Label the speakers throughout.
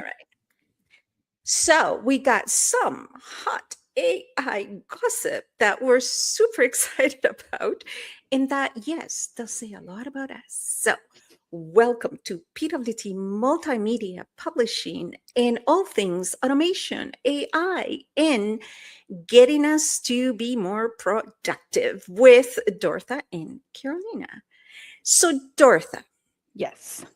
Speaker 1: right. So we got some hot AI gossip that we're super excited about, and that, yes, does say a lot about us. So welcome to PWT Multimedia Publishing and all things automation, AI, and getting us to be more productive with Dortha and Carolina. So, Dortha,
Speaker 2: Yes.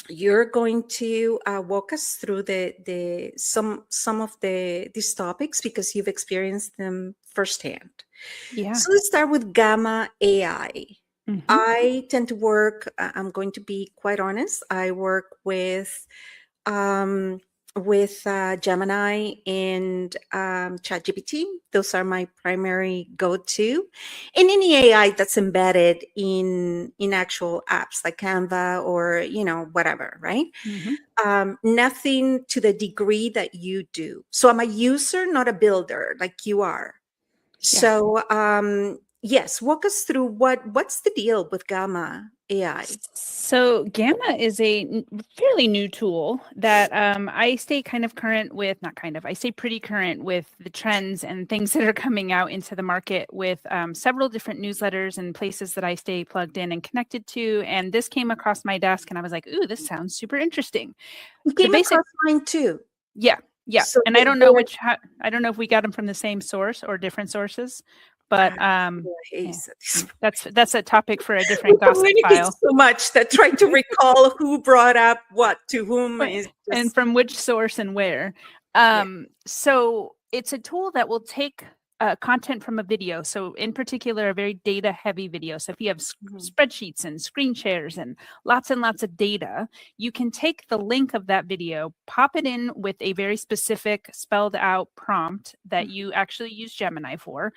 Speaker 1: you're going to walk us through the some of these topics because you've experienced them firsthand.
Speaker 2: Yeah.
Speaker 1: So let's start with Gamma AI.
Speaker 2: Mhm.
Speaker 1: I tend to work. I'm going to be quite honest. I work um, with Gemini and ChatGPT. Those are my primary go-to. And any AI that's embedded in actual apps like Canva or whatever, right? Nothing to the degree that you do. So I'm a user, not a builder, like you are.
Speaker 2: Yeah.
Speaker 1: So yes, walk us through what's the deal with Gamma AI.
Speaker 2: So Gamma is a fairly new tool that I stay kind of current with, not kind of, I stay pretty current with the trends and things that are coming out into the market with several different newsletters and places that I stay plugged in and connected to. And this came across my desk and I was like, ooh, this sounds super interesting.
Speaker 1: It came across mine too.
Speaker 2: Yeah. Yeah.
Speaker 1: So
Speaker 2: and I don't know I don't know if we got them from the same source or different sources, but that's a topic for a different gossip file.
Speaker 1: So much that trying to recall who brought up what to whom
Speaker 2: and from which source and where. So it's a tool that will take content from a video. So in particular, a very data heavy video. So if you have spreadsheets and screen shares and lots of data, you can take the link of that video, pop it in with a very specific spelled out prompt that you actually use Gemini for.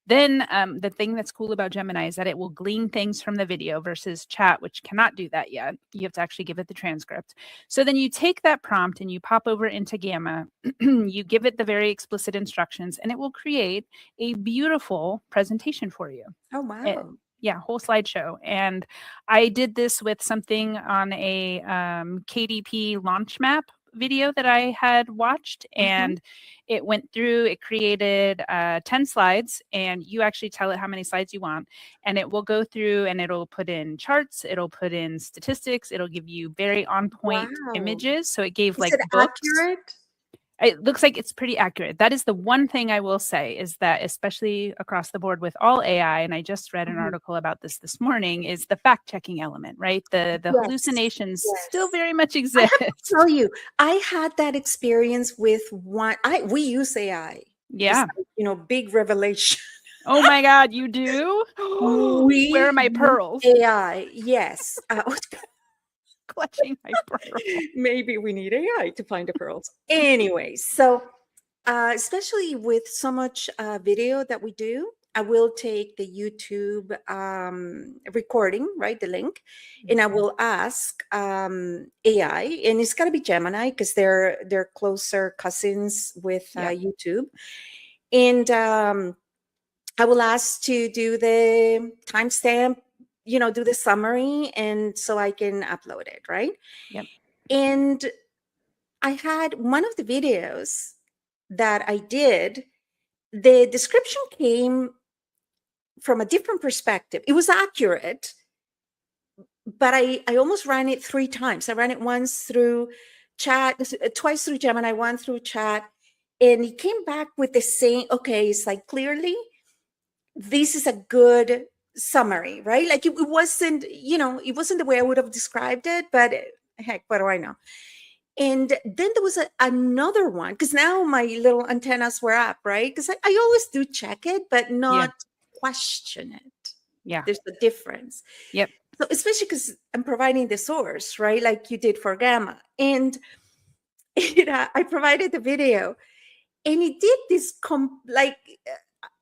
Speaker 2: Then the thing that's cool about Gemini is that it will glean things from the video versus chat, which cannot do that yet. You have to actually give it the transcript. So then you take that prompt and you pop over into Gamma, you give it the very explicit instructions, and it will create a beautiful presentation for you.
Speaker 1: Oh, wow.
Speaker 2: Whole slideshow. And I did this with something on a KDP launch map video that I had watched, and it went through, it created 10 slides, and you actually tell it how many slides you want, and it will go through and it'll put in charts, it'll put in statistics, it'll give you very on point images. So it gave
Speaker 1: Is it
Speaker 2: books.
Speaker 1: Accurate?
Speaker 2: It looks like it's pretty accurate. That is the one thing I will say, is that especially across the board with all AI, and I just read an article about this morning, is the fact-checking element, right? The hallucinations still very much exist.
Speaker 1: I have to tell you, I had that experience with we use AI.
Speaker 2: Yeah.
Speaker 1: Big revelation.
Speaker 2: Oh my God, you do? Where are my pearls?
Speaker 1: AI, yes.
Speaker 2: Clutching my pearls.
Speaker 1: Maybe we need AI to find the pearls. Anyway, so especially with so much video that we do, I will take the YouTube recording, right, the link, and I will ask AI, and it's got to be Gemini because they're closer cousins with YouTube, and I will ask to do the timestamp, do the summary, and so I can upload it, right?
Speaker 2: Yep.
Speaker 1: And I had one of the videos that I did, the description came from a different perspective. It was accurate, but I almost ran it 3 times. I ran it once through chat, twice through Gemini, one through chat, and it came back with the same, okay, it's like clearly, this is a good summary, right? Like it wasn't, it wasn't the way I would have described it, but heck, what do I know? And then there was another one, because now my little antennas were up, right? Because I always do check it, but not question it.
Speaker 2: Yeah.
Speaker 1: There's a difference.
Speaker 2: Yep.
Speaker 1: So especially because I'm providing the source, right? Like you did for Gamma. And I provided the video, and it did this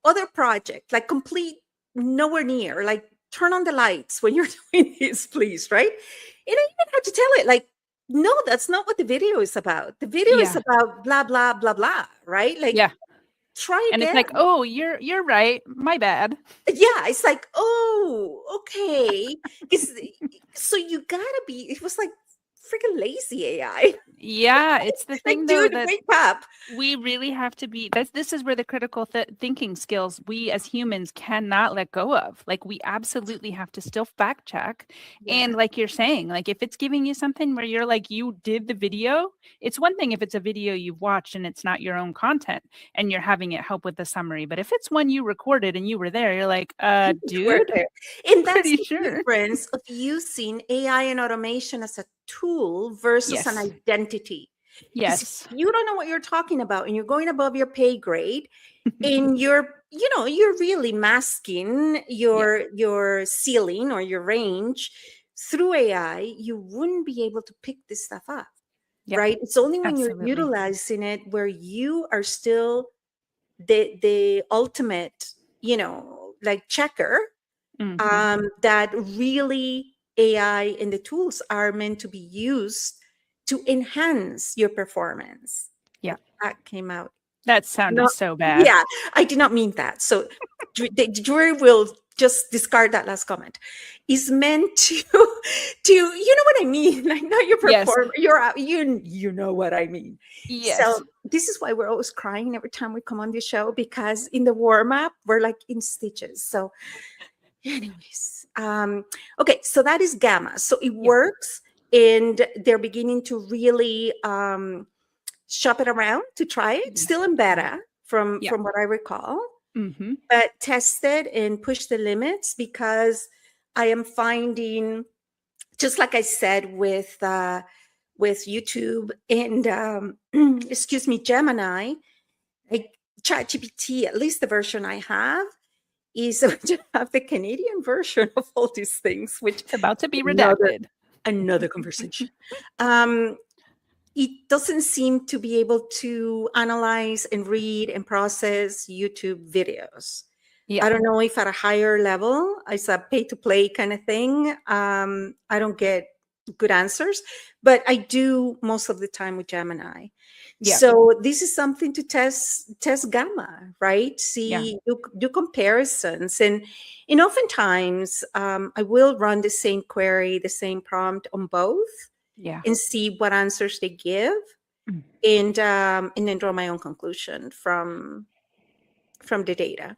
Speaker 1: other project, like complete nowhere near, like turn on the lights when you're doing this, please, right? And I even had to tell it, like, no, that's not what the video is about. The video is about blah, blah, blah, blah, right? Like, try again.
Speaker 2: And it's like, oh, you're right. My bad.
Speaker 1: Yeah, it's like, oh, okay. So you gotta be, it was like freaking lazy AI.
Speaker 2: Yeah, it's the
Speaker 1: Like,
Speaker 2: thing though
Speaker 1: dude,
Speaker 2: that
Speaker 1: wake up.
Speaker 2: we really have to be this is where the critical thinking skills we as humans cannot let go of. Like we absolutely have to still fact check.
Speaker 1: Yeah.
Speaker 2: And like you're saying, like if it's giving you something where you're like you did the video, it's one thing if it's a video you've watched and it's not your own content and you're having it help with the summary, but if it's one you recorded and you were there, you're like dude,
Speaker 1: And that's
Speaker 2: pretty
Speaker 1: the
Speaker 2: sure.
Speaker 1: difference of using AI and automation as a tool versus an
Speaker 2: Yes.
Speaker 1: identity. Because
Speaker 2: Yes.
Speaker 1: you don't know what you're talking about and you're going above your pay grade and you're really masking
Speaker 2: Yeah.
Speaker 1: your ceiling or your range through AI, you wouldn't be able to pick this stuff up.
Speaker 2: Yep.
Speaker 1: Right? It's only when you're
Speaker 2: Absolutely.
Speaker 1: utilizing it where you are still the ultimate, like checker, that really AI and the tools are meant to be used to enhance your performance.
Speaker 2: Yeah.
Speaker 1: That came out.
Speaker 2: That sounded
Speaker 1: No,
Speaker 2: so bad.
Speaker 1: yeah, I did not mean that. So the jury will just discard that last comment. Is meant to you know what I mean? Like not your
Speaker 2: Yes.
Speaker 1: perform you're out, you know what I mean.
Speaker 2: Yes.
Speaker 1: So this is why we're always crying every time we come on the show, because in the warm-up we're like in stitches. So anyways, okay, so that is gamma. So it works, and they're beginning to really shop it around to try it. Still in beta, from what I recall, but tested and pushed the limits, because I am finding, just like I said with YouTube and excuse me, Gemini, like ChatGPT, at least the version I have, is to have the Canadian version of all these things, which
Speaker 2: it's about to be redacted.
Speaker 1: Another conversation. It doesn't seem to be able to analyze and read and process YouTube videos. I don't know if at a higher level, it's a pay to play kind of thing. I don't get good answers, but I do most of the time with Gemini. So this is something to test gamma, right? See, do comparisons, and oftentimes I will run the same query, the same prompt on both, and see what answers they give, and then draw my own conclusion from the data.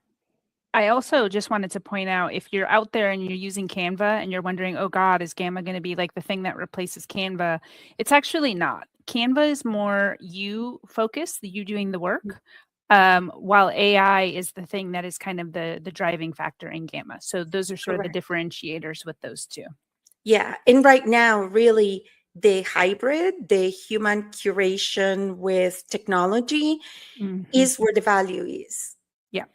Speaker 2: I also just wanted to point out, if you're out there and you're using Canva and you're wondering, oh God, is Gamma going to be like the thing that replaces Canva? It's actually not. Canva is more you focused, you doing the work, while AI is the thing that is kind of the driving factor in Gamma. So those are sort of the differentiators with those two.
Speaker 1: Yeah. And right now, really, the hybrid, the human curation with technology is where the value is.
Speaker 2: Yeah.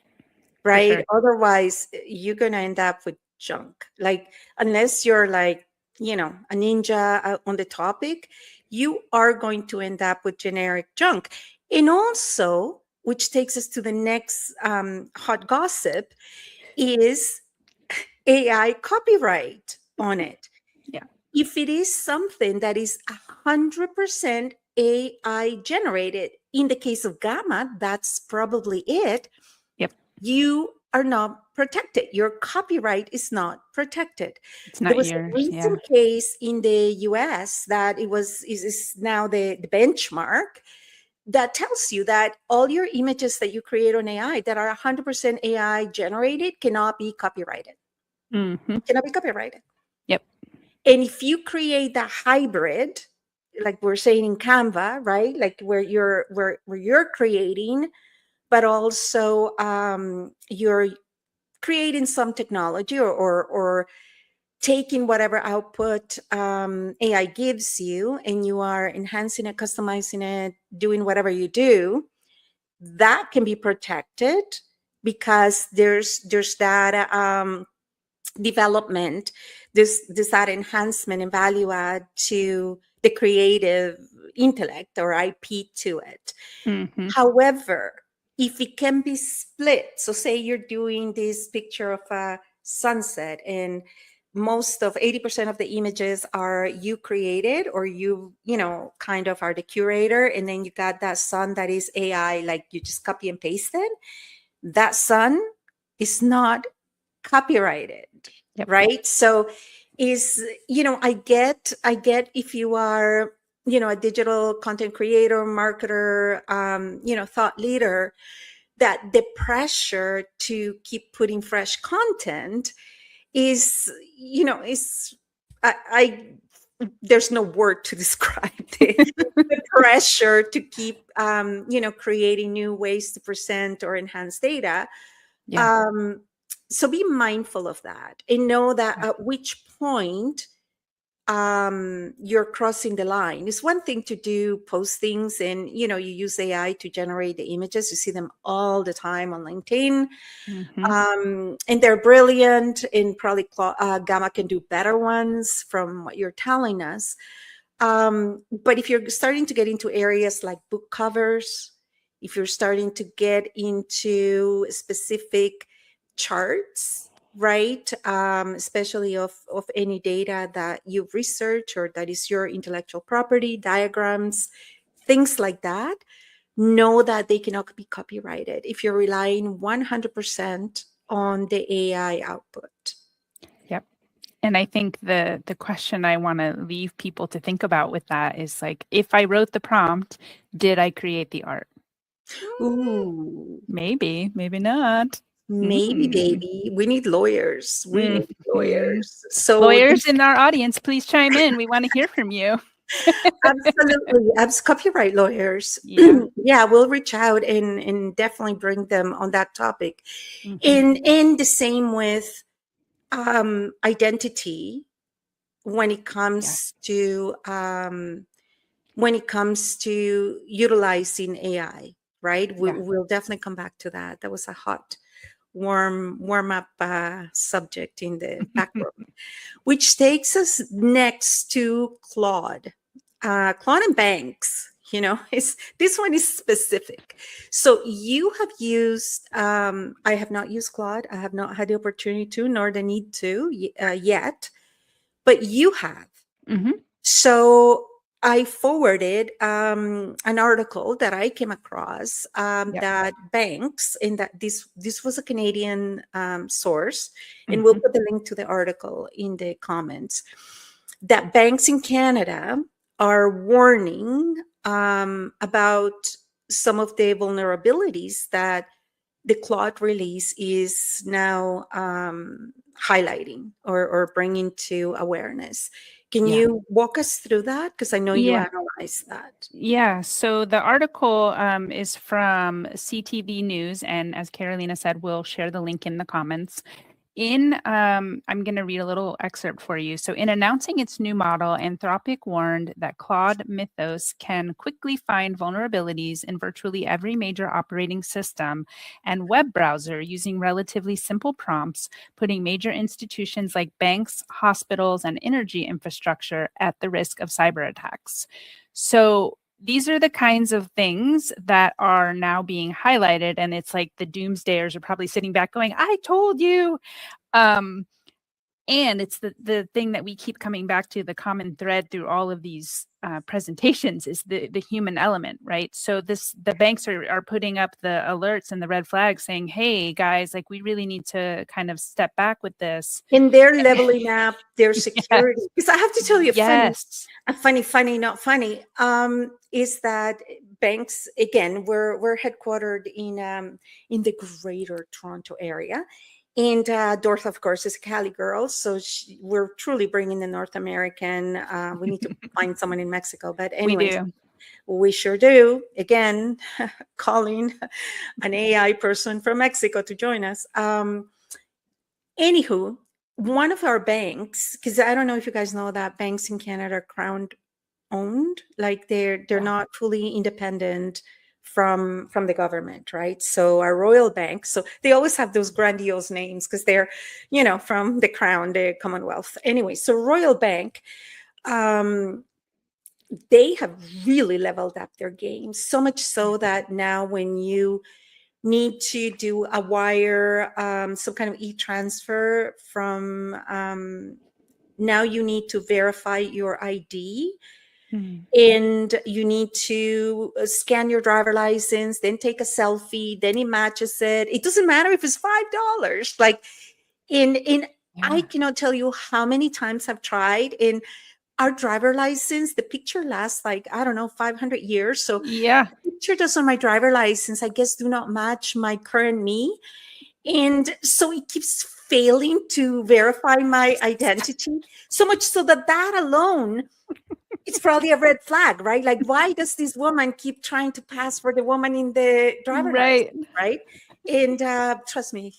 Speaker 1: Right.
Speaker 2: Sure.
Speaker 1: Otherwise, you're going to end up with junk. Like, unless you're like, a ninja on the topic, you are going to end up with generic junk. And also, which takes us to the next hot gossip, is AI copyright on it.
Speaker 2: Yeah.
Speaker 1: If it is something that is 100% AI generated, in the case of Gamma, that's probably it.
Speaker 2: Yep.
Speaker 1: You are not protected. Your copyright is not protected.
Speaker 2: It's not
Speaker 1: There was
Speaker 2: yours.
Speaker 1: a recent case in the US that is now the benchmark, that tells you that all your images that you create on AI that are 100% AI generated cannot be copyrighted. Cannot be copyrighted.
Speaker 2: Yep.
Speaker 1: And if you create the hybrid, like we're saying in Canva, right? Like where you're creating, but also you're creating some technology or taking whatever output AI gives you, and you are enhancing it, customizing it, doing whatever you do, that can be protected, because there's that development, this that enhancement and value add to the creative intellect or IP to it. However, if it can be split, so say you're doing this picture of a sunset and most of 80% of the images are you created, or you kind of are the curator, and then you got that sun that is AI, like you just copy and paste it, that sun is not copyrighted. Right? So is, I get if you are, a digital content creator, marketer, thought leader, that the pressure to keep putting fresh content is, I there's no word to describe the pressure to keep, creating new ways to present or enhance data.
Speaker 2: Yeah.
Speaker 1: So be mindful of that and know that at which point you're crossing the line. It's one thing to do postings and you use AI to generate the images. You see them all the time on LinkedIn. And they're brilliant, and probably Gamma can do better ones from what you're telling us. But if you're starting to get into areas like book covers, if you're starting to get into specific charts, right, especially of any data that you've researched or that is your intellectual property, diagrams, things like that, know that they cannot be copyrighted if you're relying 100% on the AI output.
Speaker 2: Yep. And I think the question I want to leave people to think about with that is like, if I wrote the prompt, did I create the art?
Speaker 1: Ooh.
Speaker 2: Maybe, maybe not.
Speaker 1: Maybe, baby. We need lawyers. We need lawyers. So
Speaker 2: lawyers in our audience, please chime in. We want to hear from you.
Speaker 1: Absolutely. As copyright lawyers,
Speaker 2: Yeah.
Speaker 1: yeah, we'll reach out and definitely bring them on that topic. And the same with identity when it comes to utilizing AI, right? We'll definitely come back to that. That was a hot warm up subject in the back room, which takes us next to Claude. Claude and Banks, this one is specific. So you have used, I have not used Claude. I have not had the opportunity to, nor the need to yet, but you have. So I forwarded an article that I came across that Banks, and that this was a Canadian source, and we'll put the link to the article in the comments, that banks in Canada are warning about some of the vulnerabilities that the Claude release is now highlighting or bringing to awareness. Can you walk us through that? Because I know you analyzed that.
Speaker 2: Yeah. So the article is from CTV News. And as Carolina said, we'll share the link in the comments. I'm going to read a little excerpt for you. So in announcing its new model, Anthropic warned that Claude Mythos can quickly find vulnerabilities in virtually every major operating system and web browser using relatively simple prompts, putting major institutions like banks, hospitals, and energy infrastructure at the risk of cyber attacks. So these are the kinds of things that are now being highlighted. And it's like the doomsdayers are probably sitting back going, I told you. And it's the thing that we keep coming back to, the common thread through all of these presentations is the human element, right? So the banks are putting up the alerts and the red flags saying, hey, guys, like we really need to kind of step back with this.
Speaker 1: And they're leveling up their security. Because I have to tell you, funny, not funny, is that banks, again, we're headquartered in the greater Toronto area. And Dortha, of course, is a Cali girl. So we're truly bringing the North American. We need to find someone in Mexico. But anyway, we sure do. Again, calling an AI person from Mexico to join us. Anywho, one of our banks, because I don't know if you guys know that banks in Canada are Crown owned, like they're not fully independent from the government, right? So our Royal Bank, so they always have those grandiose names because they're, from the Crown, the Commonwealth. Anyway, so Royal Bank, they have really leveled up their game, so much so that now when you need to do a wire, some kind of e-transfer from, now you need to verify your ID. And you need to scan your driver license, then take a selfie, then it matches it. It doesn't matter if it's $5. Like in I cannot tell you how many times I've tried. In our driver license, the picture lasts like, I don't know, 500 years. So
Speaker 2: Yeah.
Speaker 1: the pictures on my driver license, I guess, do not match my current me. And so it keeps failing to verify my identity, so much so that that alone, it's probably a red flag, right? Like, why does this woman keep trying to pass for the woman in the driver license,
Speaker 2: Right.
Speaker 1: right? And trust me,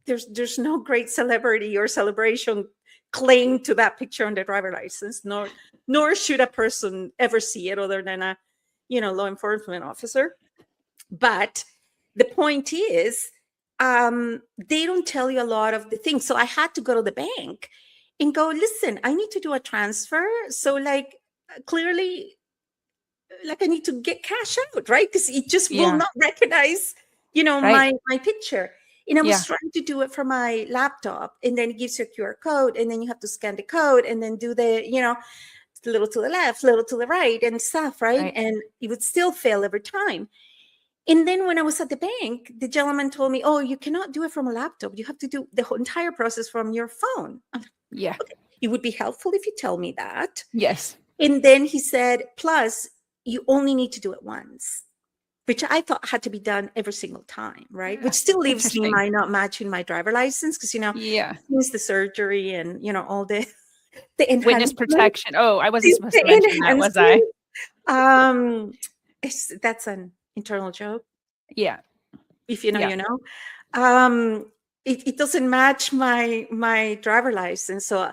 Speaker 1: there's no great celebrity or celebration claim to that picture on the driver license, nor should a person ever see it other than a, law enforcement officer. But the point is, they don't tell you a lot of the things. So I had to go to the bank and go, listen, I need to do a transfer. So, like, clearly, like, I need to get cash out, right? Because it just will
Speaker 2: Yeah.
Speaker 1: not recognize,
Speaker 2: Right.
Speaker 1: my picture. And I
Speaker 2: Yeah.
Speaker 1: was trying to do it from my laptop, and then it gives you a QR code, and then you have to scan the code, and then do the, a little to the left, little to the right, and stuff, right?
Speaker 2: Right.
Speaker 1: And it would still fail every time. And then when I was at the bank, the gentleman told me, "Oh, you cannot do it from a laptop. You have to do the whole entire process from your phone." I'm like,
Speaker 2: Yeah.
Speaker 1: okay, it would be helpful if you tell me that.
Speaker 2: Yes.
Speaker 1: And then he said, plus, you only need to do it once, which I thought had to be done every single time, right? Which still leaves me
Speaker 2: Interesting.
Speaker 1: my not matching my driver license because,
Speaker 2: Yeah.
Speaker 1: since the surgery and, all the
Speaker 2: Witness
Speaker 1: enhancements,
Speaker 2: protection. Oh, I wasn't supposed to
Speaker 1: the
Speaker 2: mention that, was I?
Speaker 1: enhancements, that's an internal joke.
Speaker 2: Yeah.
Speaker 1: If you know,
Speaker 2: Yeah.
Speaker 1: you know. It doesn't match my driver license, so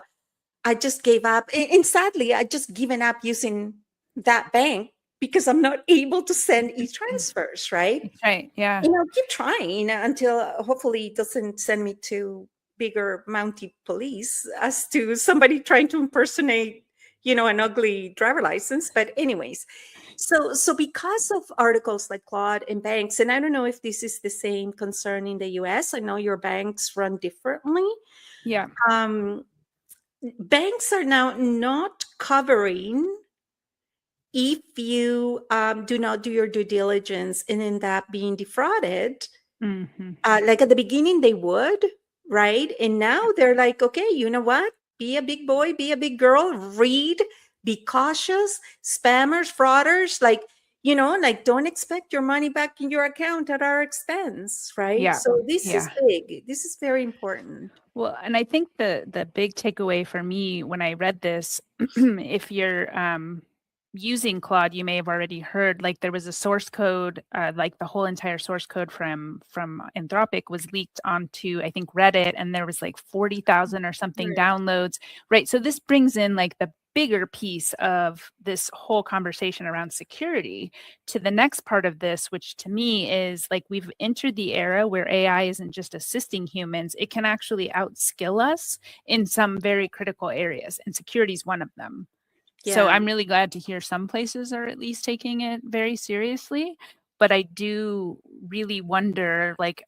Speaker 1: I just gave up. And sadly, I just given up using that bank because I'm not able to send e-transfers, right?
Speaker 2: That's right. Yeah.
Speaker 1: And I'll keep trying until hopefully it doesn't send me to bigger Mountie police as to somebody trying to impersonate, an ugly driver license. But anyways, so because of articles like Claude and banks, and I don't know if this is the same concern in the US. I know your banks run differently.
Speaker 2: Yeah.
Speaker 1: Banks are now not covering if you do not do your due diligence and end up being defrauded.
Speaker 2: Mm-hmm.
Speaker 1: Like at the beginning, they would, right? And now they're like, okay, you know what? Be a big boy, be a big girl, read, be cautious, spammers, frauders, like, like don't expect your money back in your account at our expense, right?
Speaker 2: Yeah.
Speaker 1: So this is
Speaker 2: Yeah.
Speaker 1: big. This is very important.
Speaker 2: Well, and I think the big takeaway for me when I read this, if you're using Claude, you may have already heard, like, there was a source code, like the whole entire source code from Anthropic was leaked onto, I think, Reddit, and there was like 40,000 or something
Speaker 1: Right.
Speaker 2: downloads, right? So this brings in like the bigger piece of this whole conversation around security to the next part of this, which to me is like we've entered the era where AI isn't just assisting humans, it can actually outskill us in some very critical areas, and security is one of them. So
Speaker 1: Yeah.
Speaker 2: I'm really glad to hear some places are at least taking it very seriously. But I do really wonder, like,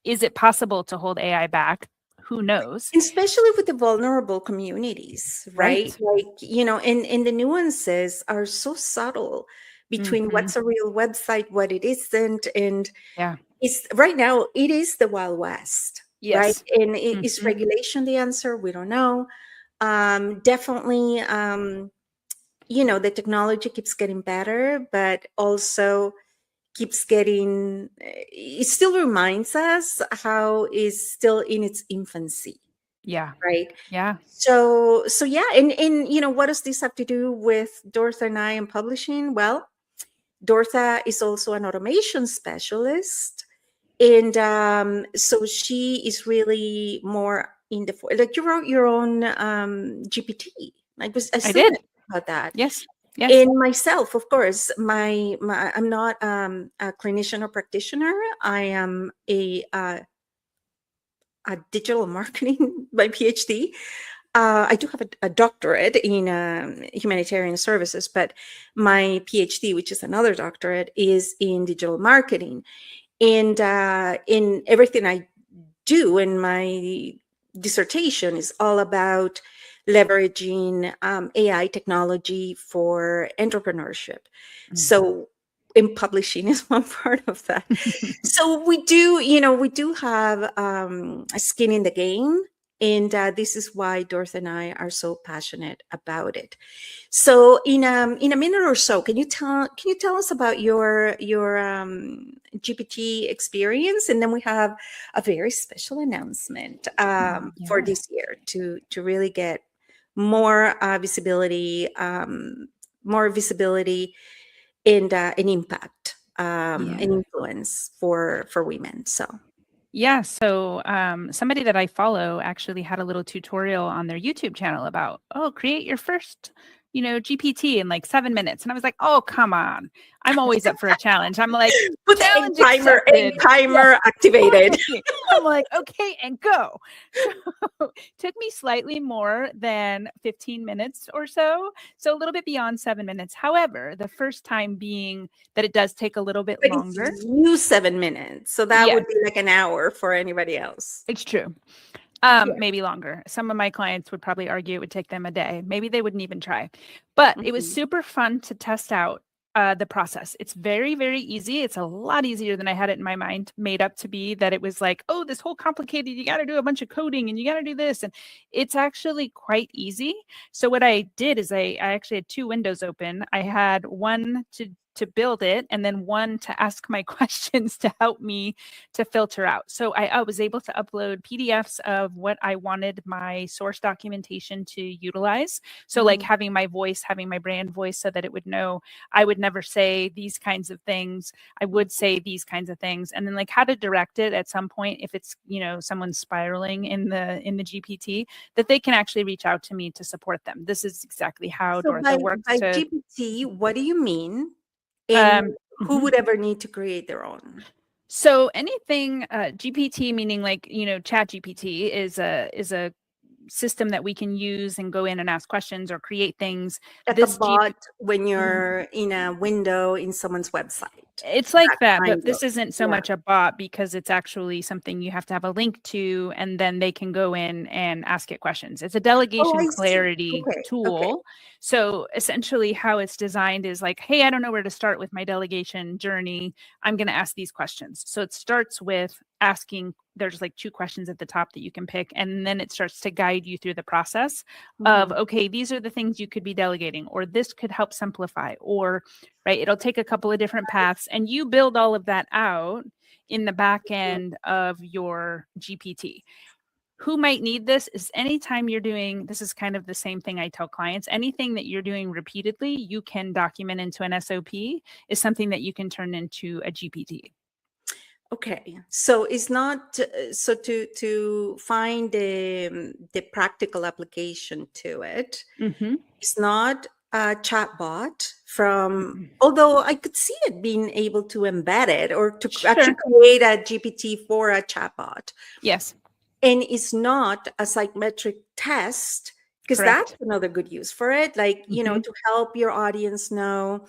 Speaker 2: is it possible to hold AI back? Who knows?
Speaker 1: Especially with the vulnerable communities, right?
Speaker 2: Right.
Speaker 1: Like, and the nuances are so subtle between
Speaker 2: Mm-hmm.
Speaker 1: what's a real website, what it isn't. And
Speaker 2: Yeah.
Speaker 1: it's right now, it is the Wild West, right?
Speaker 2: Yes.
Speaker 1: And is
Speaker 2: Mm-hmm.
Speaker 1: regulation the answer? We don't know. Definitely, the technology keeps getting better, but also keeps getting, it still reminds us how it's still in its infancy,
Speaker 2: Yeah.
Speaker 1: right?
Speaker 2: Yeah.
Speaker 1: So yeah, and what does this have to do with Dortha and I and publishing? Well, Dortha is also an automation specialist, and so she is really more in the like you wrote your own GPT. I
Speaker 2: I
Speaker 1: still
Speaker 2: did.
Speaker 1: about that.
Speaker 2: Yes. Yes.
Speaker 1: And myself, of course, my I'm not a clinician or practitioner. I am a digital marketing by PhD. I do have a doctorate in humanitarian services, but my PhD, which is another doctorate, is in digital marketing. And in everything I do in my dissertation is all about leveraging AI technology for entrepreneurship. So in publishing is one part of that. So we do have a skin in the game. And this is why Dortha and I are so passionate about it. So in a minute or so, can you tell us about your GPT experience? And then we have a very special announcement for this year to really get more visibility, and impact and influence for women. So.
Speaker 2: Yeah, so somebody that I follow actually had a little tutorial on their YouTube channel about, create your first, GPT in like 7 minutes. And I was like, oh, come on. I'm always up for a challenge. I'm like,
Speaker 1: put the
Speaker 2: challenge
Speaker 1: egg timer activated.
Speaker 2: I'm like, okay, and go. So took me slightly more than 15 minutes or so. So a little bit beyond 7 minutes. However, the first time being that it does take a little bit longer.
Speaker 1: It's you 7 minutes. So that would be like an hour for anybody else.
Speaker 2: It's true. Maybe longer. Some of my clients would probably argue it would take them a day. Maybe they wouldn't even try. But it was super fun to test out the process. It's very, very easy. It's a lot easier than I had it in my mind made up to be, that it was like, oh, this whole complicated, you got to do a bunch of coding and you got to do this. And it's actually quite easy. So what I did is I actually had 2 windows open. I had one to build it, and then one to ask my questions to help me to filter out. So I was able to upload PDFs of what I wanted my source documentation to utilize. So like having my voice, having my brand voice, so that it would know I would never say these kinds of things. I would say these kinds of things. And then like how to direct it at some point if it's, someone's spiraling in the GPT, that they can actually reach out to me to support them. This is exactly how Dortha works.
Speaker 1: By GPT, what do you mean? And who would ever need to create their own?
Speaker 2: So anything GPT, meaning like, Chat GPT is a system that we can use and go in and ask questions or create things.
Speaker 1: Like a bot when you're in a window in someone's website.
Speaker 2: It's like that, but this isn't so much a bot, because it's actually something you have to have a link to, and then they can go in and ask it questions. It's a delegation clarity tool. Okay. So essentially how it's designed is like, hey, I don't know where to start with my delegation journey. I'm going to ask these questions. So it starts with asking, there's like 2 questions at the top that you can pick. And then it starts to guide you through the process of, okay, these are the things you could be delegating, or this could help simplify, or, right, it'll take a couple of different paths, and you build all of that out in the back end of your GPT. Who might need this is anytime you're doing, this is kind of the same thing I tell clients, anything that you're doing repeatedly, you can document into an SOP, is something that you can turn into a GPT.
Speaker 1: Okay, so it's not so to find the practical application to it. It's not a chatbot from, although I could see it being able to embed it or to actually create a GPT for a chatbot.
Speaker 2: Yes,
Speaker 1: and it's not a psychometric test, because that's another good use for it. Like to help your audience know,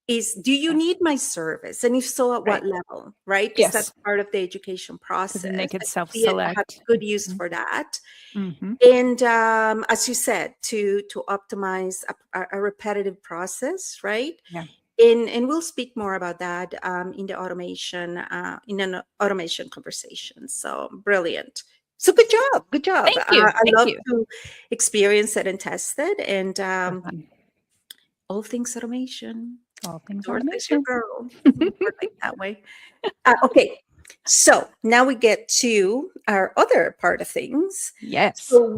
Speaker 1: do you need my service? And if so, at what level, right? Because that's part of the education process.
Speaker 2: And they could self-select.
Speaker 1: Have good use for that. And as you said, to optimize a repetitive process, right?
Speaker 2: Yeah.
Speaker 1: And we'll speak more about that in an automation conversation. So brilliant. So good job. Good job.
Speaker 2: Thank you.
Speaker 1: I love to experience it and test it. And all things automation.
Speaker 2: All things
Speaker 1: Dortha
Speaker 2: automation.
Speaker 1: Girl. Like that way. Okay. So now we get to our other part of things.
Speaker 2: Yes.
Speaker 1: So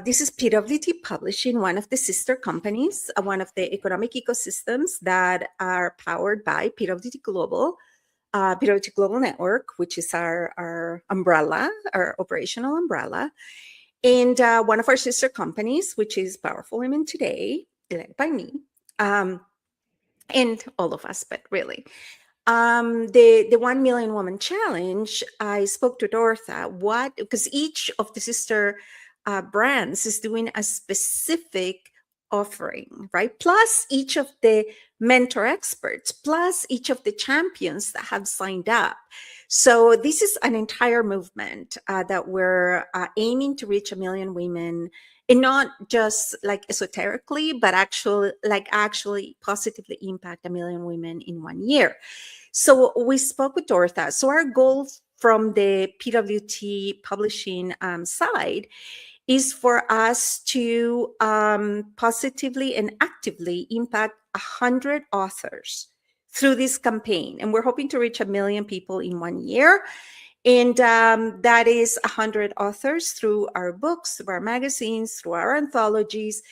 Speaker 1: this is PWT Publishing, one of the sister companies, one of the economic ecosystems that are powered by PWT Global Network, which is our umbrella, our operational umbrella. And one of our sister companies, which is Powerful Women Today, led by me. And all of us, but really. The 1 Million Woman Challenge, I spoke to Dortha, because each of the sister brands is doing a specific offering, right? Plus each of the mentor experts, plus each of the champions that have signed up. So this is an entire movement that we're aiming to reach 1 million women, and not just like esoterically, but actually positively impact 1 million women in 1 year. So we spoke with Dortha. So our goal from the PWT publishing side is for us to positively and actively impact 100 authors through this campaign. And we're hoping to reach 1 million people in 1 year. And that is 100 authors through our books, through our magazines, through our anthologies,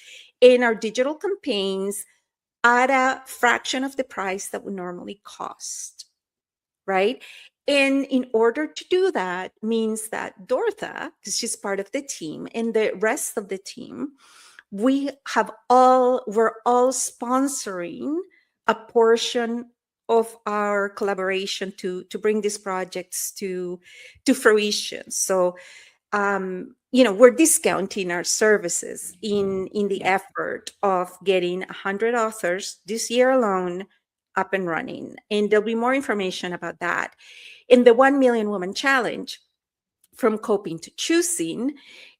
Speaker 1: in our digital campaigns at a fraction of the price that would normally cost, right? And in order to do that means that Dortha, because she's part of the team, and the rest of the team, we're all sponsoring a portion of our collaboration to bring these projects to fruition. So we're discounting our services in the effort of getting 100 authors this year alone up and running. And there'll be more information about that. In the 1 Million Woman Challenge, From Coping to Choosing,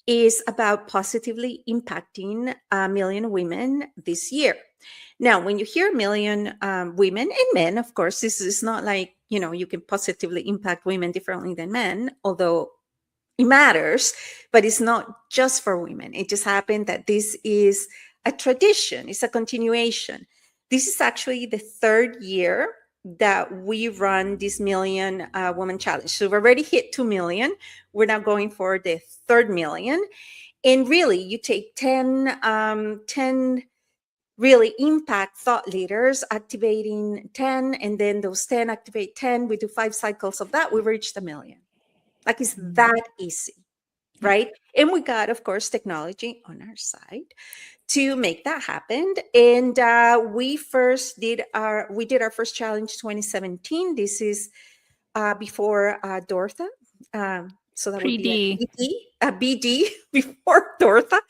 Speaker 1: is about positively impacting 1 million women this year. Now, when you hear 1 million women and men, of course, this is not like, you can positively impact women differently than men, although it matters, but it's not just for women. It just happened that this is a tradition. It's a continuation. This is actually the 3rd year that we run this Million Woman Challenge. So we've already hit 2 million. We're now going for the 3rd million. And really, you take 10 really impact thought leaders, activating 10, and then those 10 activate 10. We do 5 cycles of that. We've reached 1 million. Like, it's that easy, right? And we got, of course, technology on our side to make that happen. And we did our first challenge 2017. This is before Dortha. So that would be a BD before Dortha.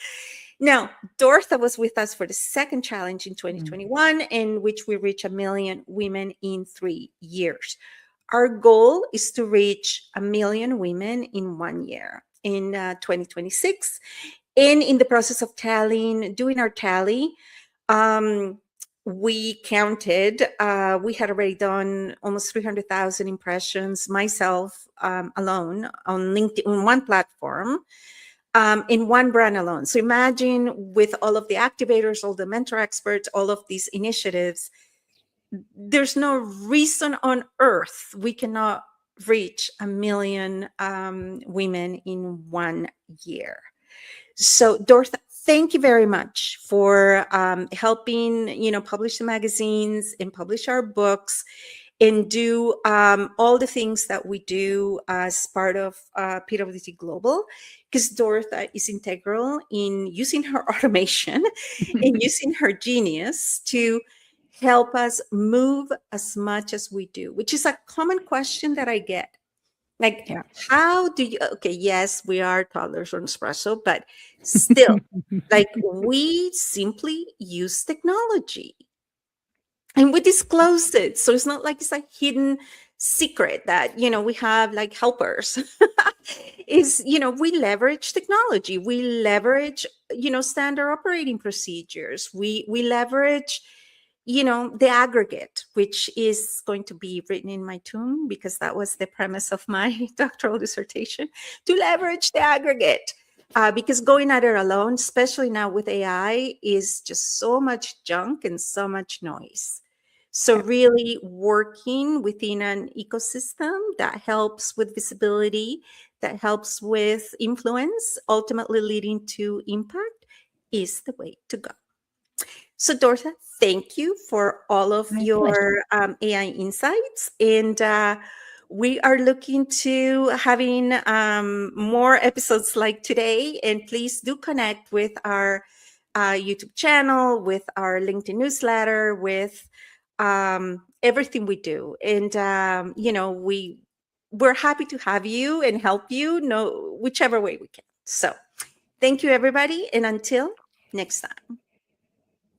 Speaker 1: Now, Dortha was with us for the 2nd challenge in 2021, in which we reached 1 million women in 3 years. Our goal is to reach 1 million women in 1 year in 2026. And in the process of doing our tally, we counted, we had already done almost 300,000 impressions myself alone on LinkedIn, on one platform, in one brand alone. So imagine, with all of the activators, all the mentor experts, all of these initiatives, there's no reason on earth we cannot reach 1 million women in 1 year. So, Dortha, thank you very much for helping, publish the magazines and publish our books and do all the things that we do as part of PWT Global, because Dortha is integral in using her automation and using her genius to help us move as much as we do, which is a common question that I get. Like, how do you, okay, yes, we are toddlers on espresso, but still, like, we simply use technology and we disclose it. So it's not like it's a hidden secret that, we have like helpers. Is, we leverage technology. We leverage, standard operating procedures. We leverage, the aggregate, which is going to be written in my tomb, because that was the premise of my doctoral dissertation, to leverage the aggregate. Because going at it alone, especially now with AI, is just so much junk and so much noise. So really working within an ecosystem that helps with visibility, that helps with influence, ultimately leading to impact, is the way to go. So, Dortha, thank you for all of your AI insights. And we are looking to having more episodes like today. And please do connect with our YouTube channel, with our LinkedIn newsletter, with everything we do. And, we're happy to have you and help you, whichever way we can. So thank you, everybody. And until next time.